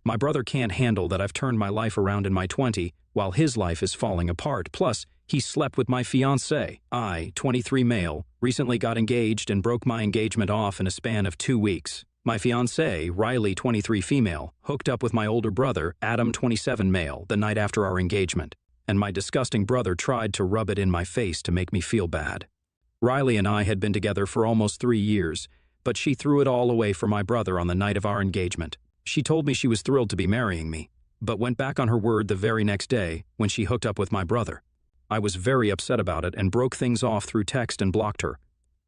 My brother can't handle that I've turned my life around in my 20s, while his life is falling apart. Plus, he slept with my fiancée. I, 23 male, recently got engaged and broke my engagement off in a span of 2 weeks. My fiancée, Riley, 23 female, hooked up with my older brother, Adam, 27 male, the night after our engagement. And my disgusting brother tried to rub it in my face to make me feel bad. Riley and I had been together for almost 3 years, but she threw it all away for my brother on the night of our engagement. She told me she was thrilled to be marrying me, but went back on her word the very next day when she hooked up with my brother. I was very upset about it and broke things off through text and blocked her.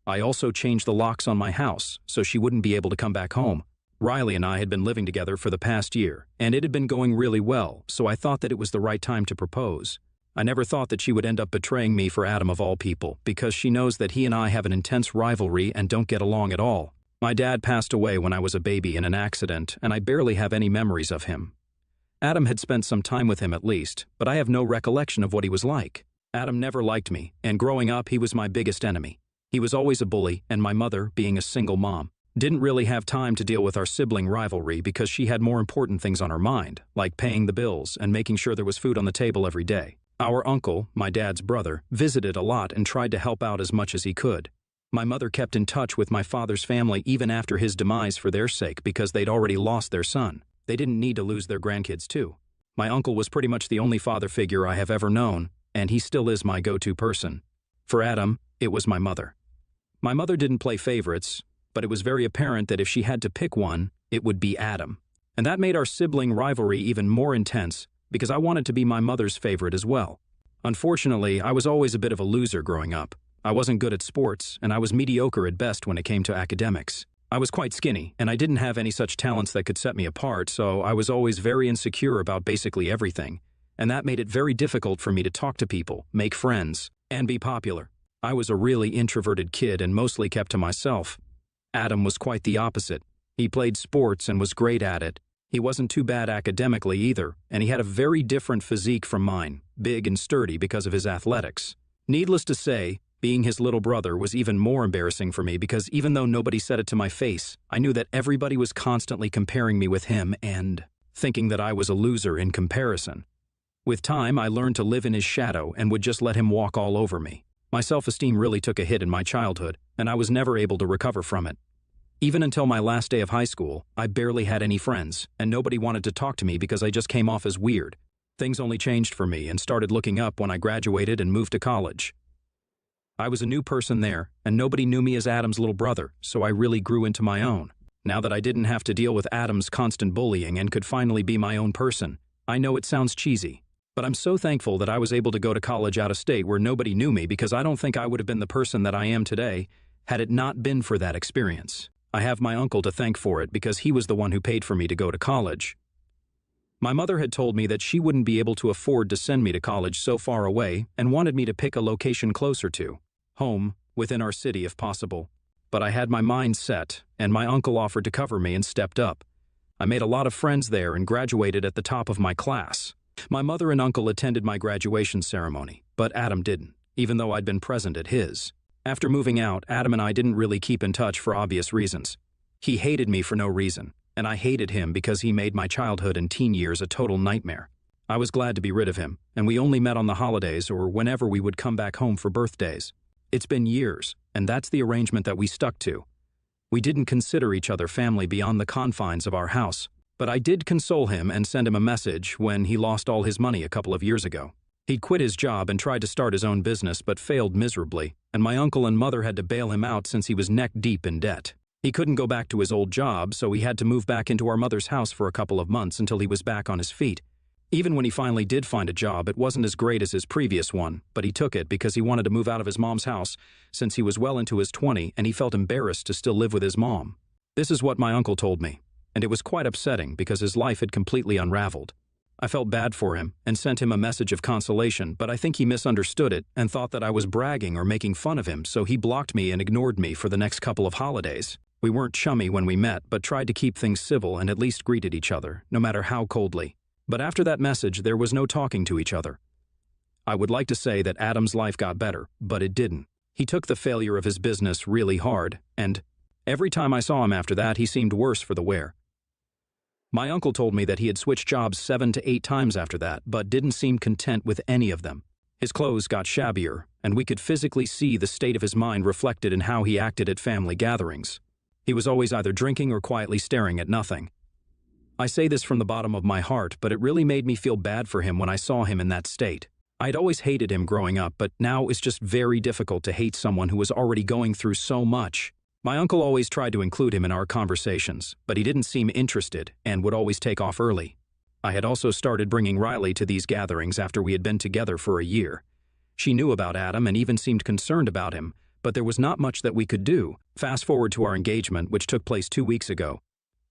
I also changed the locks on my house so she wouldn't be able to come back home. Riley and I had been living together for the past year, and it had been going really well, so I thought that it was the right time to propose. I never thought that she would end up betraying me for Adam of all people, because she knows that he and I have an intense rivalry and don't get along at all. My dad passed away when I was a baby in an accident, and I barely have any memories of him. Adam had spent some time with him at least, but I have no recollection of what he was like. Adam never liked me, and growing up he was my biggest enemy. He was always a bully, and my mother, being a single mom, didn't really have time to deal with our sibling rivalry because she had more important things on her mind, like paying the bills and making sure there was food on the table every day. Our uncle, my dad's brother, visited a lot and tried to help out as much as he could. My mother kept in touch with my father's family even after his demise for their sake because they'd already lost their son. They didn't need to lose their grandkids too. My uncle was pretty much the only father figure I have ever known, and he still is my go-to person. For Adam, it was my mother. My mother didn't play favorites, but it was very apparent that if she had to pick one, it would be Adam. And that made our sibling rivalry even more intense because I wanted to be my mother's favorite as well. Unfortunately, I was always a bit of a loser growing up. I wasn't good at sports, and I was mediocre at best when it came to academics. I was quite skinny, and I didn't have any such talents that could set me apart, so I was always very insecure about basically everything, and that made it very difficult for me to talk to people, make friends, and be popular. I was a really introverted kid and mostly kept to myself. Adam was quite the opposite. He played sports and was great at it. He wasn't too bad academically either, and he had a very different physique from mine, big and sturdy because of his athletics. Needless to say, being his little brother was even more embarrassing for me because even though nobody said it to my face, I knew that everybody was constantly comparing me with him and thinking that I was a loser in comparison. With time, I learned to live in his shadow and would just let him walk all over me. My self-esteem really took a hit in my childhood, and I was never able to recover from it. Even until my last day of high school, I barely had any friends, and nobody wanted to talk to me because I just came off as weird. Things only changed for me and started looking up when I graduated and moved to college. I was a new person there, and nobody knew me as Adam's little brother, so I really grew into my own. Now that I didn't have to deal with Adam's constant bullying and could finally be my own person, I know it sounds cheesy, but I'm so thankful that I was able to go to college out of state where nobody knew me because I don't think I would have been the person that I am today had it not been for that experience. I have my uncle to thank for it because he was the one who paid for me to go to college. My mother had told me that she wouldn't be able to afford to send me to college so far away and wanted me to pick a location closer to home, within our city if possible. But I had my mind set, and my uncle offered to cover me and stepped up. I made a lot of friends there and graduated at the top of my class. My mother and uncle attended my graduation ceremony, but Adam didn't, even though I'd been present at his. After moving out, Adam and I didn't really keep in touch for obvious reasons. He hated me for no reason, and I hated him because he made my childhood and teen years a total nightmare. I was glad to be rid of him, and we only met on the holidays or whenever we would come back home for birthdays. It's been years, and that's the arrangement that we stuck to. We didn't consider each other family beyond the confines of our house, but I did console him and send him a message when he lost all his money a couple of years ago. He'd quit his job and tried to start his own business but failed miserably, and my uncle and mother had to bail him out since he was neck-deep in debt. He couldn't go back to his old job, so he had to move back into our mother's house for a couple of months until he was back on his feet. Even when he finally did find a job, it wasn't as great as his previous one, but he took it because he wanted to move out of his mom's house since he was well into his 20s and he felt embarrassed to still live with his mom. This is what my uncle told me, and it was quite upsetting because his life had completely unraveled. I felt bad for him and sent him a message of consolation, but I think he misunderstood it and thought that I was bragging or making fun of him, so he blocked me and ignored me for the next couple of holidays. We weren't chummy when we met, but tried to keep things civil and at least greeted each other, no matter how coldly. But after that message, there was no talking to each other. I would like to say that Adam's life got better, but it didn't. He took the failure of his business really hard, and every time I saw him after that, he seemed worse for the wear. My uncle told me that he had switched jobs 7 to 8 times after that, but didn't seem content with any of them. His clothes got shabbier, and we could physically see the state of his mind reflected in how he acted at family gatherings. He was always either drinking or quietly staring at nothing. I say this from the bottom of my heart, but it really made me feel bad for him when I saw him in that state. I'd always hated him growing up, but now it's just very difficult to hate someone who was already going through so much. My uncle always tried to include him in our conversations, but he didn't seem interested and would always take off early. I had also started bringing Riley to these gatherings after we had been together for a year. She knew about Adam and even seemed concerned about him, but there was not much that we could do. Fast forward to our engagement, which took place 2 weeks ago.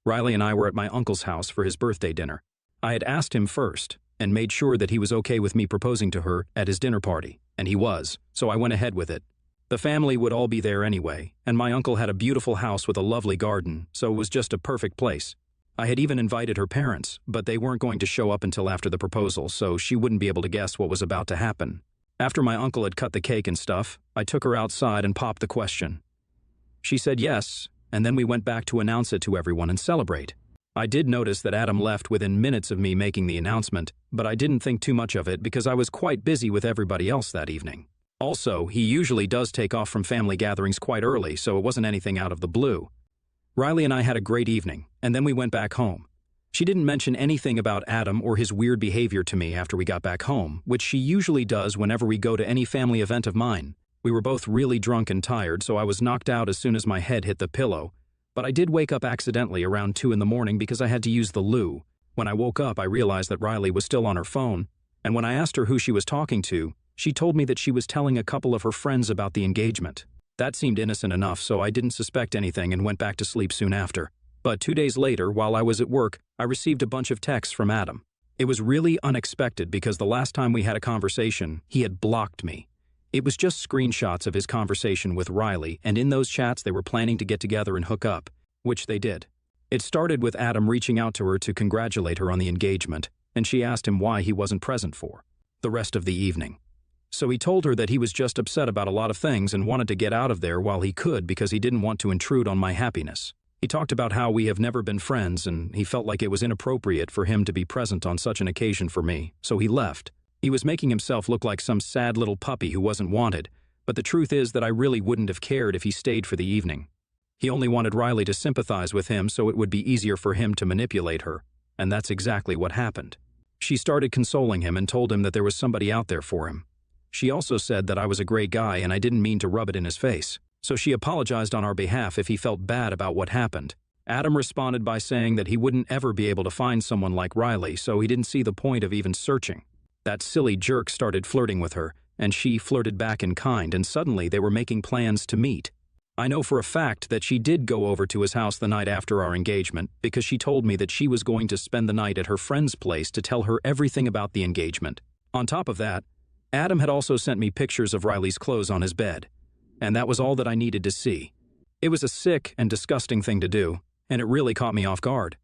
Riley and I were at my uncle's house for his birthday dinner. I had asked him first and made sure that he was okay with me proposing to her at his dinner party, and he was, so I went ahead with it. The family would all be there anyway, and my uncle had a beautiful house with a lovely garden, so it was just a perfect place. I had even invited her parents, but they weren't going to show up until after the proposal, so she wouldn't be able to guess what was about to happen. After my uncle had cut the cake and stuff, I took her outside and popped the question. She said yes, and then we went back to announce it to everyone and celebrate. I did notice that Adam left within minutes of me making the announcement, but I didn't think too much of it because I was quite busy with everybody else that evening. Also, he usually does take off from family gatherings quite early, so it wasn't anything out of the blue. Riley and I had a great evening, and then we went back home. She didn't mention anything about Adam or his weird behavior to me after we got back home, which she usually does whenever we go to any family event of mine. We were both really drunk and tired, so I was knocked out as soon as my head hit the pillow, but I did wake up accidentally around 2 in the morning because I had to use the loo. When I woke up, I realized that Riley was still on her phone, and when I asked her who she was talking to, she told me that she was telling a couple of her friends about the engagement. That seemed innocent enough, so I didn't suspect anything and went back to sleep soon after. But 2 days later, while I was at work, I received a bunch of texts from Adam. It was really unexpected because the last time we had a conversation, he had blocked me. It was just screenshots of his conversation with Riley, and in those chats they were planning to get together and hook up, which they did. It started with Adam reaching out to her to congratulate her on the engagement, and she asked him why he wasn't present for the rest of the evening. So he told her that he was just upset about a lot of things and wanted to get out of there while he could because he didn't want to intrude on my happiness. He talked about how we have never been friends and he felt like it was inappropriate for him to be present on such an occasion for me, so he left. He was making himself look like some sad little puppy who wasn't wanted, but the truth is that I really wouldn't have cared if he stayed for the evening. He only wanted Riley to sympathize with him so it would be easier for him to manipulate her, and that's exactly what happened. She started consoling him and told him that there was somebody out there for him. She also said that I was a great guy and I didn't mean to rub it in his face, so she apologized on our behalf if he felt bad about what happened. Adam responded by saying that he wouldn't ever be able to find someone like Riley, so he didn't see the point of even searching. That silly jerk started flirting with her, and she flirted back in kind, and suddenly they were making plans to meet. I know for a fact that she did go over to his house the night after our engagement because she told me that she was going to spend the night at her friend's place to tell her everything about the engagement. On top of that, Adam had also sent me pictures of Riley's clothes on his bed, and that was all that I needed to see. It was a sick and disgusting thing to do, and it really caught me off guard.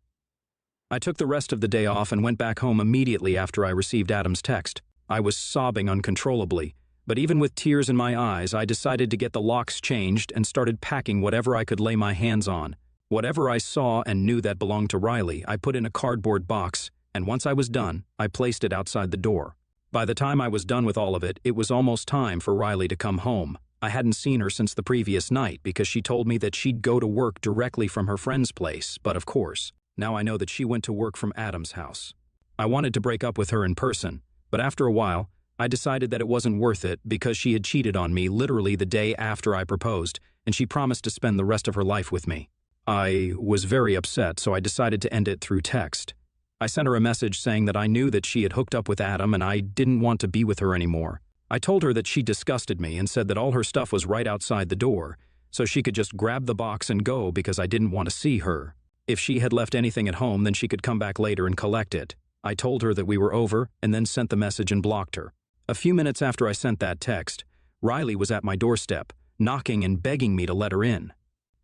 I took the rest of the day off and went back home immediately after I received Adam's text. I was sobbing uncontrollably, but even with tears in my eyes, I decided to get the locks changed and started packing whatever I could lay my hands on. Whatever I saw and knew that belonged to Riley, I put in a cardboard box, and once I was done, I placed it outside the door. By the time I was done with all of it, it was almost time for Riley to come home. I hadn't seen her since the previous night because she told me that she'd go to work directly from her friend's place, but of course, now I know that she went to work from Adam's house. I wanted to break up with her in person, but after a while, I decided that it wasn't worth it because she had cheated on me literally the day after I proposed, and she promised to spend the rest of her life with me. I was very upset, so I decided to end it through text. I sent her a message saying that I knew that she had hooked up with Adam and I didn't want to be with her anymore. I told her that she disgusted me and said that all her stuff was right outside the door, so she could just grab the box and go because I didn't want to see her. If she had left anything at home, then she could come back later and collect it. I told her that we were over and then sent the message and blocked her. A few minutes after I sent that text, Riley was at my doorstep, knocking and begging me to let her in.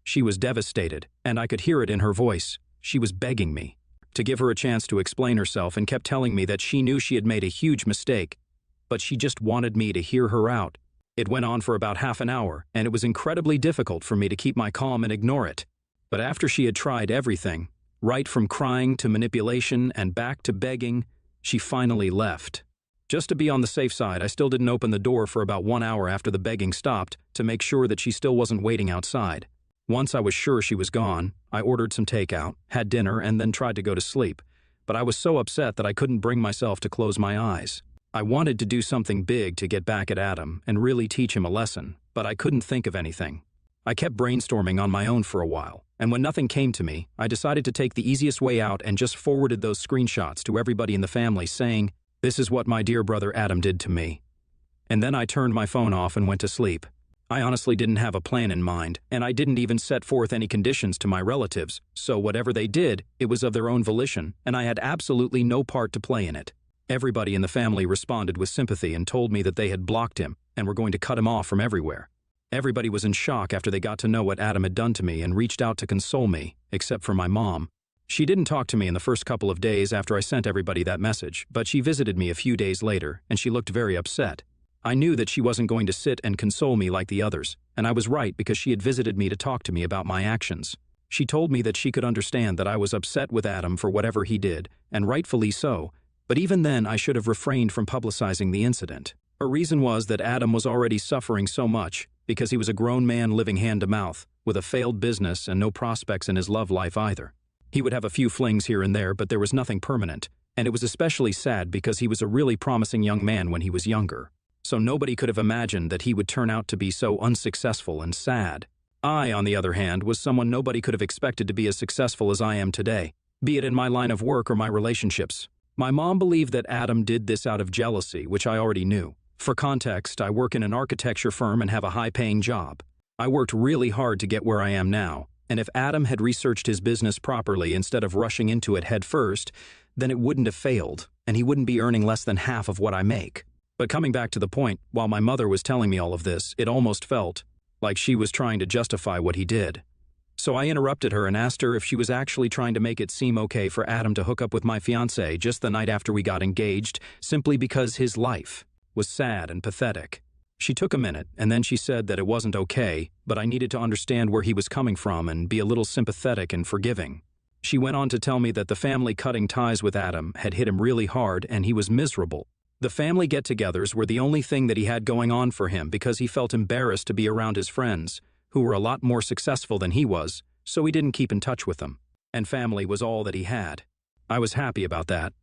She was devastated, and I could hear it in her voice. She was begging me to give her a chance to explain herself and kept telling me that she knew she had made a huge mistake, but she just wanted me to hear her out. It went on for about half an hour, and it was incredibly difficult for me to keep my calm and ignore it. But after she had tried everything, Right from crying to manipulation and back to begging, she finally left. Just to be on the safe side, I still didn't open the door for about 1 hour after the begging stopped to make sure that she still wasn't waiting outside. Once I was sure she was gone, I ordered some takeout, had dinner, and then tried to go to sleep. But I was so upset that I couldn't bring myself to close my eyes. I wanted to do something big to get back at Adam and really teach him a lesson, but I couldn't think of anything. I kept brainstorming on my own for a while, and when nothing came to me, I decided to take the easiest way out and just forwarded those screenshots to everybody in the family saying, "This is what my dear brother Adam did to me." And then I turned my phone off and went to sleep. I honestly didn't have a plan in mind, and I didn't even set forth any conditions to my relatives, so whatever they did, it was of their own volition, and I had absolutely no part to play in it. Everybody in the family responded with sympathy and told me that they had blocked him and were going to cut him off from everywhere. Everybody was in shock after they got to know what Adam had done to me and reached out to console me, except for my mom. She didn't talk to me in the first couple of days after I sent everybody that message, but she visited me a few days later, and she looked very upset. I knew that she wasn't going to sit and console me like the others, and I was right because she had visited me to talk to me about my actions. She told me that she could understand that I was upset with Adam for whatever he did, and rightfully so, but even then I should have refrained from publicizing the incident. Her reason was that Adam was already suffering so much because he was a grown man living hand-to-mouth, with a failed business and no prospects in his love life either. He would have a few flings here and there, but there was nothing permanent, and it was especially sad because he was a really promising young man when he was younger. So nobody could have imagined that he would turn out to be so unsuccessful and sad. I, on the other hand, was someone nobody could have expected to be as successful as I am today, be it in my line of work or my relationships. My mom believed that Adam did this out of jealousy, which I already knew. For context, I work in an architecture firm and have a high-paying job. I worked really hard to get where I am now, and if Adam had researched his business properly instead of rushing into it head first, then it wouldn't have failed, and he wouldn't be earning less than half of what I make. But coming back to the point, while my mother was telling me all of this, it almost felt like she was trying to justify what he did. So I interrupted her and asked her if she was actually trying to make it seem okay for Adam to hook up with my fiancée just the night after we got engaged, simply because his life was sad and pathetic. She took a minute, and then she said that it wasn't okay, but I needed to understand where he was coming from and be a little sympathetic and forgiving. She went on to tell me that the family cutting ties with Adam had hit him really hard and he was miserable. The family get-togethers were the only thing that he had going on for him because he felt embarrassed to be around his friends, who were a lot more successful than he was, so he didn't keep in touch with them. And family was all that he had. I was happy about that.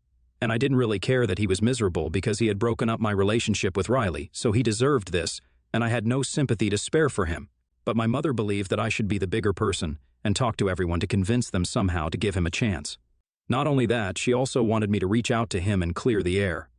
And I didn't really care that he was miserable because he had broken up my relationship with Riley, so he deserved this, and I had no sympathy to spare for him. But my mother believed that I should be the bigger person and talk to everyone to convince them somehow to give him a chance. Not only that, she also wanted me to reach out to him and clear the air.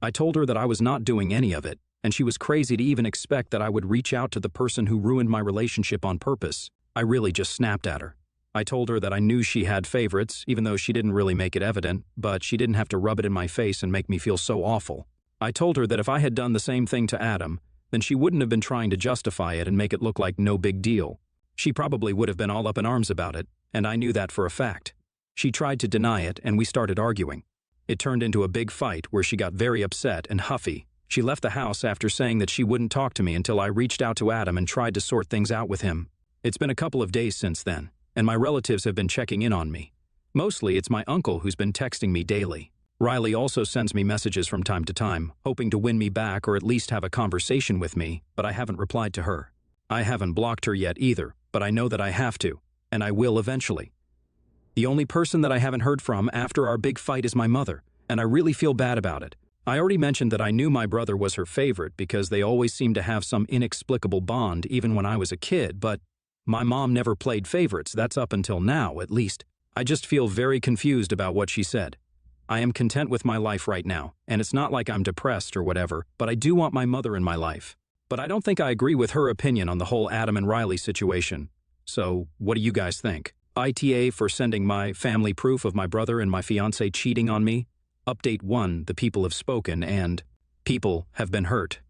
I told her that I was not doing any of it, and she was crazy to even expect that I would reach out to the person who ruined my relationship on purpose. I really just snapped at her. I told her that I knew she had favorites, even though she didn't really make it evident, but she didn't have to rub it in my face and make me feel so awful. I told her that if I had done the same thing to Adam, then she wouldn't have been trying to justify it and make it look like no big deal. She probably would have been all up in arms about it, and I knew that for a fact. She tried to deny it, and we started arguing. It turned into a big fight where she got very upset and huffy. She left the house after saying that she wouldn't talk to me until I reached out to Adam and tried to sort things out with him. It's been a couple of days since then, and my relatives have been checking in on me. Mostly it's my uncle who's been texting me daily. Riley also sends me messages from time to time, hoping to win me back or at least have a conversation with me, but I haven't replied to her. I haven't blocked her yet either, but I know that I have to, and I will eventually. The only person that I haven't heard from after our big fight is my mother, and I really feel bad about it. I already mentioned that I knew my brother was her favorite because they always seemed to have some inexplicable bond even when I was a kid, but my mom never played favorites, that's up until now at least. I just feel very confused about what she said. I am content with my life right now, and it's not like I'm depressed or whatever, but I do want my mother in my life. But I don't think I agree with her opinion on the whole Adam and Riley situation. So, what do you guys think? ITA for sending my family proof of my brother and my fiancé cheating on me. Update 1, the people have spoken and people have been hurt.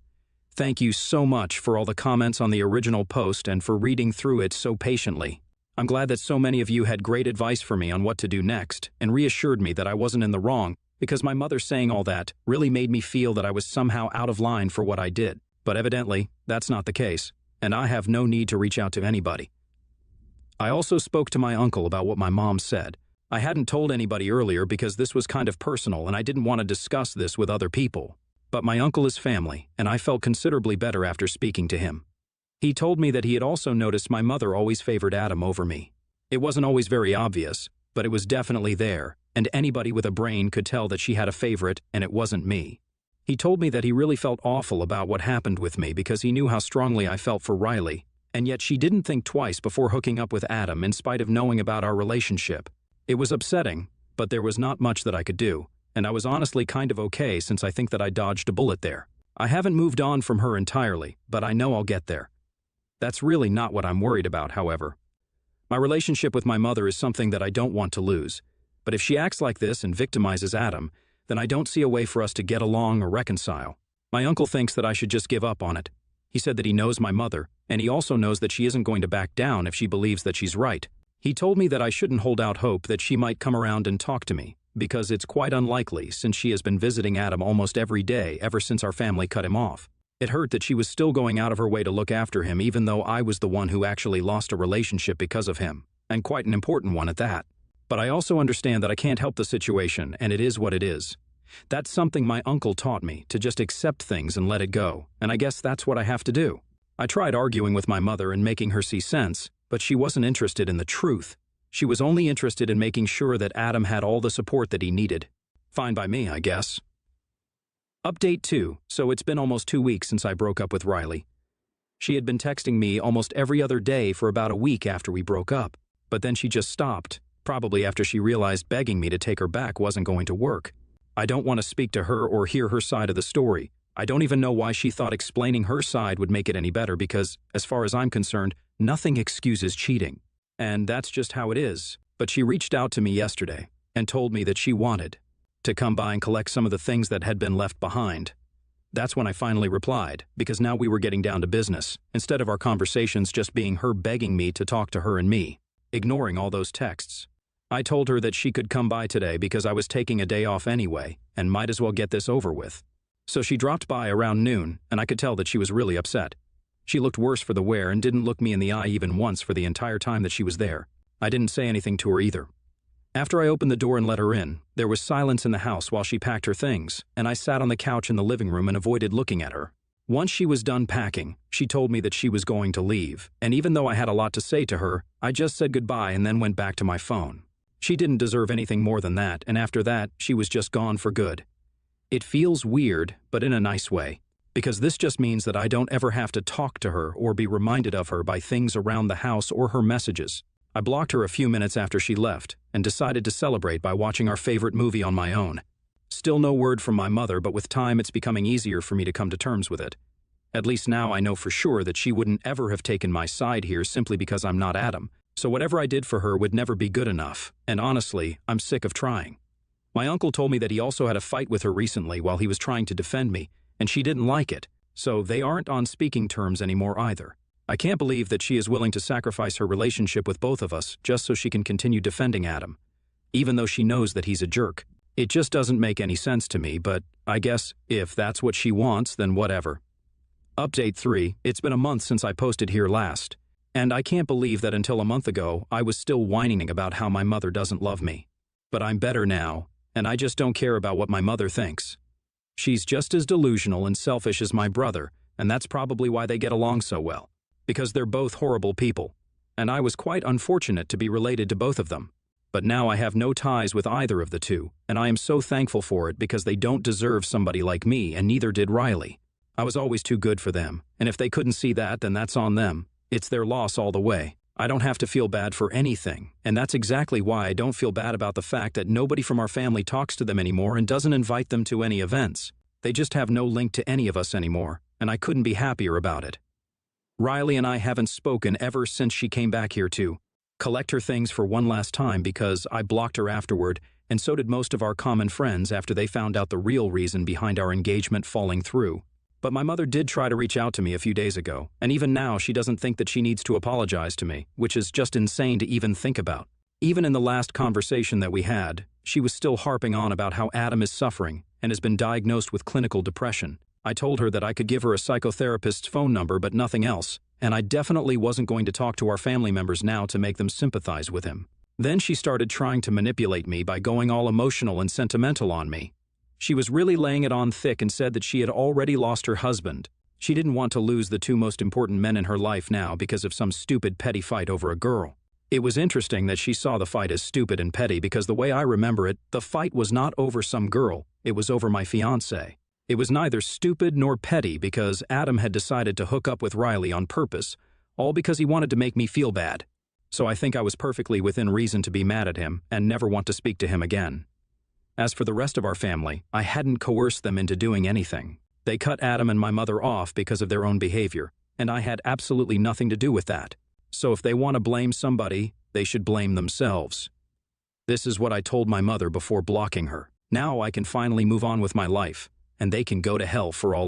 Thank you so much for all the comments on the original post and for reading through it so patiently. I'm glad that so many of you had great advice for me on what to do next and reassured me that I wasn't in the wrong because my mother saying all that really made me feel that I was somehow out of line for what I did. But evidently, that's not the case, and I have no need to reach out to anybody. I also spoke to my uncle about what my mom said. I hadn't told anybody earlier because this was kind of personal and I didn't want to discuss this with other people. But my uncle is family, and I felt considerably better after speaking to him. He told me that he had also noticed my mother always favored Adam over me. It wasn't always very obvious, but it was definitely there, and anybody with a brain could tell that she had a favorite, and it wasn't me. He told me that he really felt awful about what happened with me because he knew how strongly I felt for Riley, and yet she didn't think twice before hooking up with Adam in spite of knowing about our relationship. It was upsetting, but there was not much that I could do, and I was honestly kind of okay since I think that I dodged a bullet there. I haven't moved on from her entirely, but I know I'll get there. That's really not what I'm worried about, however. My relationship with my mother is something that I don't want to lose, but if she acts like this and victimizes Adam, then I don't see a way for us to get along or reconcile. My uncle thinks that I should just give up on it. He said that he knows my mother, and he also knows that she isn't going to back down if she believes that she's right. He told me that I shouldn't hold out hope that she might come around and talk to me, because it's quite unlikely since she has been visiting Adam almost every day ever since our family cut him off. It hurt that she was still going out of her way to look after him even though I was the one who actually lost a relationship because of him, and quite an important one at that. But I also understand that I can't help the situation and it is what it is. That's something my uncle taught me, to just accept things and let it go, and I guess that's what I have to do. I tried arguing with my mother and making her see sense, but she wasn't interested in the truth. She was only interested in making sure that Adam had all the support that he needed. Fine by me, I guess. Update 2. So it's been almost 2 weeks since I broke up with Riley. She had been texting me almost every other day for about a week after we broke up, but then she just stopped, probably after she realized begging me to take her back wasn't going to work. I don't want to speak to her or hear her side of the story. I don't even know why she thought explaining her side would make it any better because, as far as I'm concerned, nothing excuses cheating. And that's just how it is. But she reached out to me yesterday and told me that she wanted to come by and collect some of the things that had been left behind. That's when I finally replied, because now we were getting down to business, instead of our conversations just being her begging me to talk to her and me, ignoring all those texts. I told her that she could come by today because I was taking a day off anyway and might as well get this over with. So she dropped by around noon, and I could tell that she was really upset. She looked worse for the wear and didn't look me in the eye even once for the entire time that she was there. I didn't say anything to her either. After I opened the door and let her in, there was silence in the house while she packed her things, and I sat on the couch in the living room and avoided looking at her. Once she was done packing, she told me that she was going to leave, and even though I had a lot to say to her, I just said goodbye and then went back to my phone. She didn't deserve anything more than that, and after that, she was just gone for good. It feels weird, but in a nice way, because this just means that I don't ever have to talk to her or be reminded of her by things around the house or her messages. I blocked her a few minutes after she left and decided to celebrate by watching our favorite movie on my own. Still no word from my mother, but with time it's becoming easier for me to come to terms with it. At least now I know for sure that she wouldn't ever have taken my side here simply because I'm not Adam. So whatever I did for her would never be good enough, and honestly, I'm sick of trying. My uncle told me that he also had a fight with her recently while he was trying to defend me, and she didn't like it, so they aren't on speaking terms anymore either. I can't believe that she is willing to sacrifice her relationship with both of us just so she can continue defending Adam, even though she knows that he's a jerk. It just doesn't make any sense to me, but I guess if that's what she wants, then whatever. Update 3. It's been a month since I posted here last. And I can't believe that until a month ago, I was still whining about how my mother doesn't love me. But I'm better now, and I just don't care about what my mother thinks. She's just as delusional and selfish as my brother, and that's probably why they get along so well. Because they're both horrible people. And I was quite unfortunate to be related to both of them. But now I have no ties with either of the two, and I am so thankful for it because they don't deserve somebody like me, and neither did Riley. I was always too good for them, and if they couldn't see that, then that's on them. It's their loss all the way. I don't have to feel bad for anything, and that's exactly why I don't feel bad about the fact that nobody from our family talks to them anymore and doesn't invite them to any events. They just have no link to any of us anymore, and I couldn't be happier about it. Riley and I haven't spoken ever since she came back here to collect her things for one last time because I blocked her afterward, and so did most of our common friends after they found out the real reason behind our engagement falling through. But my mother did try to reach out to me a few days ago, and even now she doesn't think that she needs to apologize to me, which is just insane to even think about. Even in the last conversation that we had, she was still harping on about how Adam is suffering and has been diagnosed with clinical depression. I told her that I could give her a psychotherapist's phone number but nothing else, and I definitely wasn't going to talk to our family members now to make them sympathize with him. Then she started trying to manipulate me by going all emotional and sentimental on me. She was really laying it on thick and said that she had already lost her husband. She didn't want to lose the two most important men in her life now because of some stupid petty fight over a girl. It was interesting that she saw the fight as stupid and petty because the way I remember it, the fight was not over some girl, it was over my fiancé. It was neither stupid nor petty because Adam had decided to hook up with Riley on purpose, all because he wanted to make me feel bad. So I think I was perfectly within reason to be mad at him and never want to speak to him again. As for the rest of our family, I hadn't coerced them into doing anything. They cut Adam and my mother off because of their own behavior, and I had absolutely nothing to do with that. So if they want to blame somebody, they should blame themselves. This is what I told my mother before blocking her. Now I can finally move on with my life, and they can go to hell for all